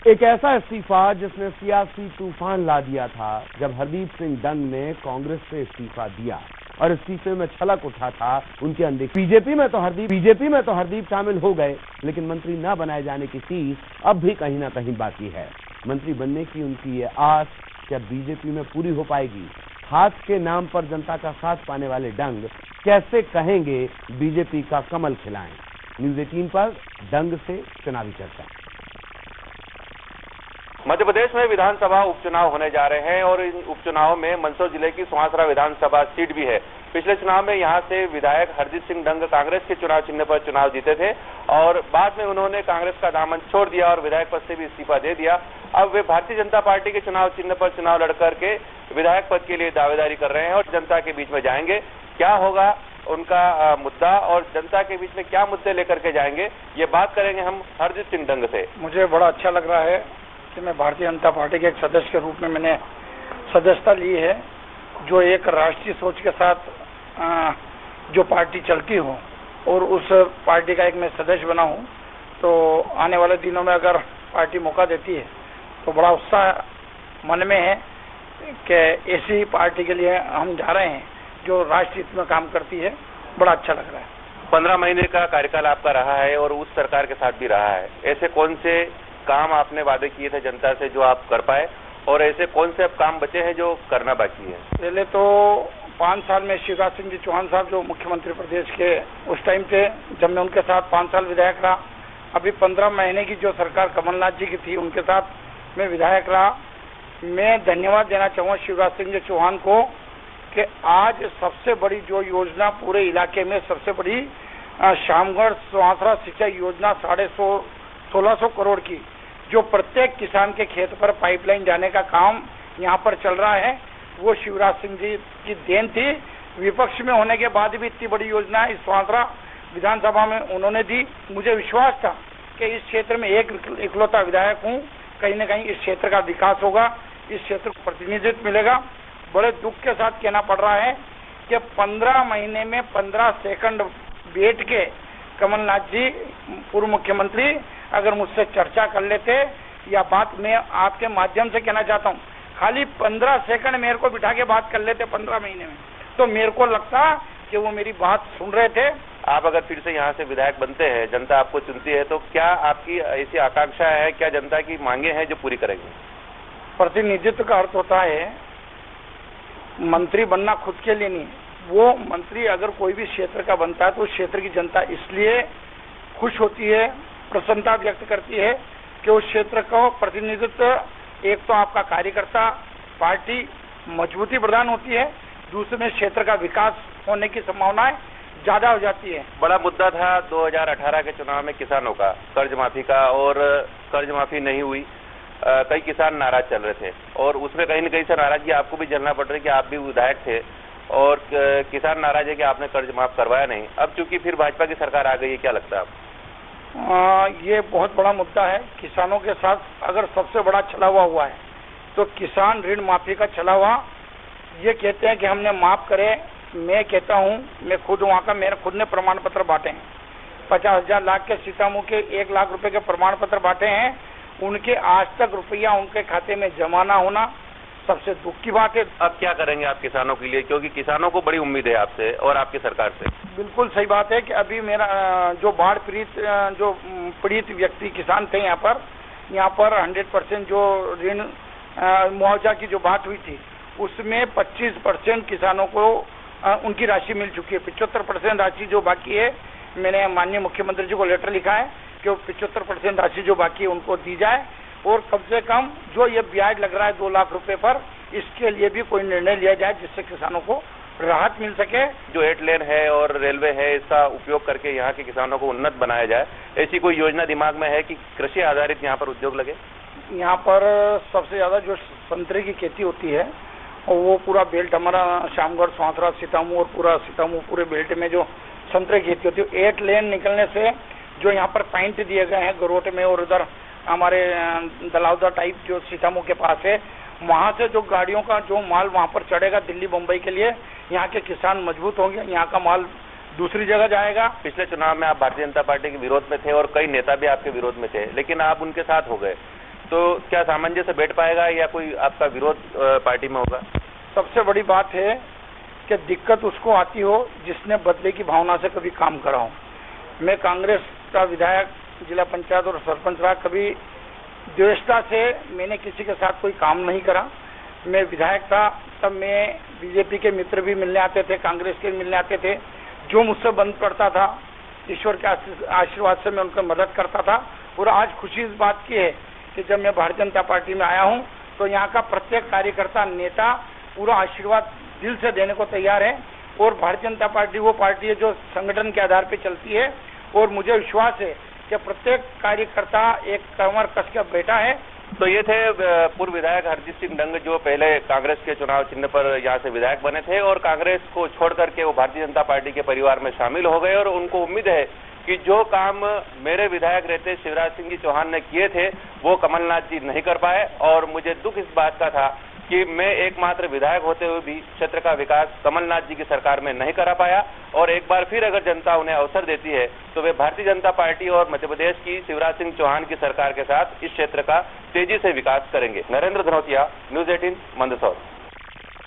एक ऐसा इस्तीफा जिसने सियासी तूफान ला दिया था जब हरदीप सिंह डंग ने कांग्रेस से इस्तीफा दिया और इस्तीफे में छलक उठा था उनके अंदर। बीजेपी में तो हरदीप शामिल हो गए, लेकिन मंत्री न बनाए जाने की चीज अब भी कहीं ना कहीं बाकी है। मंत्री बनने की उनकी ये आस क्या बीजेपी में पूरी हो पाएगी? हाथ के नाम पर जनता का साथ पाने वाले डंग कैसे कहेंगे बीजेपी का कमल खिलाएं? न्यूज 18 पर डंग से चुनावी चर्चा। मध्य प्रदेश में विधानसभा उपचुनाव होने जा रहे हैं और इन उपचुनाव में मंदसौर जिले की सुहासरा विधानसभा सीट भी है। पिछले चुनाव में यहां से विधायक हरदीप सिंह डंग कांग्रेस के चुनाव चिन्ह पर चुनाव जीते थे और बाद में उन्होंने कांग्रेस का दामन छोड़ दिया और विधायक पद से भी इस्तीफा दे दिया। अब वे भारतीय जनता पार्टी के चुनाव चिन्ह पर चुनाव लड़कर के विधायक पद के लिए दावेदारी कर रहे हैं और जनता के बीच में जाएंगे। क्या होगा उनका मुद्दा और जनता के बीच में क्या मुद्दे लेकर के जाएंगे, ये बात करेंगे हम हरदीप सिंह डंग से। मुझे बड़ा अच्छा लग रहा है कि मैं भारतीय जनता पार्टी के एक सदस्य के रूप में मैंने सदस्यता ली है, जो एक राष्ट्रीय सोच के साथ जो पार्टी चलती हो और उस पार्टी का एक मैं सदस्य बना हूं। तो आने वाले दिनों में अगर पार्टी मौका देती है तो बड़ा उत्साह मन में है कि ऐसी पार्टी के लिए हम जा रहे हैं जो राष्ट्र हित में काम करती है। बड़ा अच्छा लग रहा है। 15 महीने का कार्यकाल आपका रहा है और उस सरकार के साथ भी रहा है। ऐसे कौन से काम आपने वादे किए थे जनता से जो आप कर पाए और ऐसे कौन से अब काम बचे हैं जो करना बाकी है? पहले तो 5 साल में शिवराज सिंह जी चौहान साहब जो मुख्यमंत्री प्रदेश के उस टाइम थे, जब मैं उनके साथ 5 साल विधायक रहा। अभी 15 महीने की जो सरकार कमलनाथ जी की थी उनके साथ मैं विधायक रहा। मैं धन्यवाद देना चाहूँगा शिवराज सिंह जी चौहान को कि आज सबसे बड़ी जो योजना पूरे इलाके में सबसे बड़ी शामगढ़ सुहासरा सिंचाई योजना 1650 करोड़ की, जो प्रत्येक किसान के खेत पर पाइपलाइन जाने का काम यहाँ पर चल रहा है, वो शिवराज सिंह जी की देन थी। विपक्ष में होने के बाद भी इतनी बड़ी योजना इस सुहासरा विधानसभा में उन्होंने दी। मुझे विश्वास था कि इस क्षेत्र में एक इकलौता विधायक हूँ, कहीं न कहीं इस क्षेत्र का विकास होगा, इस क्षेत्र को प्रतिनिधित्व मिलेगा। बड़े दुख के साथ कहना पड़ रहा है कि 15 महीने में 15 सेकंड बैठ के कमलनाथ जी पूर्व मुख्यमंत्री अगर मुझसे चर्चा कर लेते, या बात मैं आपके माध्यम से कहना चाहता हूँ, खाली 15 सेकंड मेरे को बिठा के बात कर लेते 15 महीने में, तो मेरे को लगता कि वो मेरी बात सुन रहे थे। आप अगर फिर से यहाँ से विधायक बनते हैं, जनता आपको चुनती है, तो क्या आपकी ऐसी आकांक्षा है, क्या जनता की मांगे हैं जो पूरी करेंगे? प्रतिनिधित्व का अर्थ होता है मंत्री बनना खुद के लिए नहीं, वो मंत्री अगर कोई भी क्षेत्र का बनता है तो उस क्षेत्र की जनता इसलिए खुश होती है, प्रसन्नता व्यक्त करती है कि उस क्षेत्र को प्रतिनिधित्व, एक तो आपका कार्यकर्ता पार्टी मजबूती प्रदान होती है, दूसरे में क्षेत्र का विकास होने की संभावनाएं ज्यादा हो जाती है। बड़ा मुद्दा था 2018 के चुनाव में किसानों का कर्ज माफी का, और कर्ज माफी नहीं हुई। कई किसान नाराज चल रहे थे और उसमें कहीं न कहीं से नाराजगी आपको भी झेलना पड़ रही कि आप भी विधायक थे और किसान नाराज है कि आपने कर्ज माफ करवाया नहीं। अब चूंकि फिर भाजपा की सरकार आ गई है, क्या लगता है आपको? ये बहुत बड़ा मुद्दा है। किसानों के साथ अगर सबसे बड़ा छलावा हुआ है तो किसान ऋण माफी का छलावा। ये कहते हैं कि हमने माफ करे, मैं कहता हूँ, मैं खुद वहाँ का, मेरे खुद ने प्रमाण पत्र बांटे हैं। 50,000 लाख के सीतामऊ के 1 लाख रुपए के प्रमाण पत्र बांटे हैं। उनके आज तक रुपया उनके खाते में जमा ना होना सबसे दुख की बात है। अब क्या करेंगे आप किसानों के लिए, क्योंकि किसानों को बड़ी उम्मीद है आपसे और आपकी सरकार से? बिल्कुल सही बात है कि अभी मेरा जो बाढ़ पीड़ित व्यक्ति किसान थे यहाँ पर 100% जो ऋण मुआवजा की जो बात हुई थी उसमें 25% किसानों को उनकी राशि मिल चुकी है। 75% राशि जो बाकी है, मैंने माननीय मुख्यमंत्री जी को लेटर लिखा है कि 75% राशि जो बाकी है उनको दी जाए और कम से कम जो ये ब्याज लग रहा है 2 लाख रुपए पर, इसके लिए भी कोई निर्णय लिया जाए जिससे किसानों को राहत मिल सके। जो 8 लेन है और रेलवे है, इसका उपयोग करके यहाँ के किसानों को उन्नत बनाया जाए, ऐसी कोई योजना दिमाग में है कि कृषि आधारित यहाँ पर उद्योग लगे? यहाँ पर सबसे ज्यादा जो संतरे की खेती होती है और वो पूरा बेल्ट हमारा शामगढ़, सुहासरा, सीतामऊ और पूरा सीतामऊ पूरे बेल्ट में जो संतरे की खेती होती है, 8 लेन निकलने से जो यहाँ पर पॉइंट दिए गए हैं गरोट में और उधर हमारे दलावदा टाइप जो सीतामऊ के पास है, वहाँ से जो गाड़ियों का जो माल वहाँ पर चढ़ेगा दिल्ली मुंबई के लिए, यहाँ के किसान मजबूत होंगे, यहाँ का माल दूसरी जगह जाएगा। पिछले चुनाव में आप भारतीय जनता पार्टी के विरोध में थे और कई नेता भी आपके विरोध में थे, लेकिन आप उनके साथ हो गए। तो क्या सामंजस्य बैठ पाएगा या कोई आपका विरोध पार्टी में होगा? सबसे बड़ी बात है कि दिक्कत उसको आती हो जिसने बदले की भावना से कभी काम करा हो। मैं कांग्रेस का विधायक, जिला पंचायत और सरपंच रहा, कभी द्वेषता से मैंने किसी के साथ कोई काम नहीं करा। मैं विधायक था तब मैं बीजेपी के मित्र भी मिलने आते थे, कांग्रेस के भी मिलने आते थे। जो मुझसे बंद पड़ता था, ईश्वर के आशीर्वाद से मैं उनकी मदद करता था। और आज खुशी इस बात की है कि जब मैं भारतीय जनता पार्टी में आया हूं तो यहाँ का प्रत्येक कार्यकर्ता, नेता पूरा आशीर्वाद दिल से देने को तैयार है। और भारतीय जनता पार्टी वो पार्टी है जो संगठन के आधार पर चलती है और मुझे विश्वास है कि प्रत्येक कार्यकर्ता एक कमर कस के बैठा है। तो ये थे पूर्व विधायक हरजीत सिंह डंग, जो पहले कांग्रेस के चुनाव चिन्ह पर यहाँ से विधायक बने थे और कांग्रेस को छोड़ करके वो भारतीय जनता पार्टी के परिवार में शामिल हो गए। और उनको उम्मीद है कि जो काम मेरे विधायक रहते शिवराज सिंह जी चौहान ने किए थे वो कमलनाथ जी नहीं कर पाए। और मुझे दुख इस बात का था कि मैं एकमात्र विधायक होते हुए भी क्षेत्र का विकास कमलनाथ जी की सरकार में नहीं करा पाया। और एक बार फिर अगर जनता उन्हें अवसर देती है तो वे भारतीय जनता पार्टी और मध्य प्रदेश की शिवराज सिंह चौहान की सरकार के साथ इस क्षेत्र का तेजी से विकास करेंगे। नरेंद्र धनोतिया, न्यूज़ 18, मंदसौर।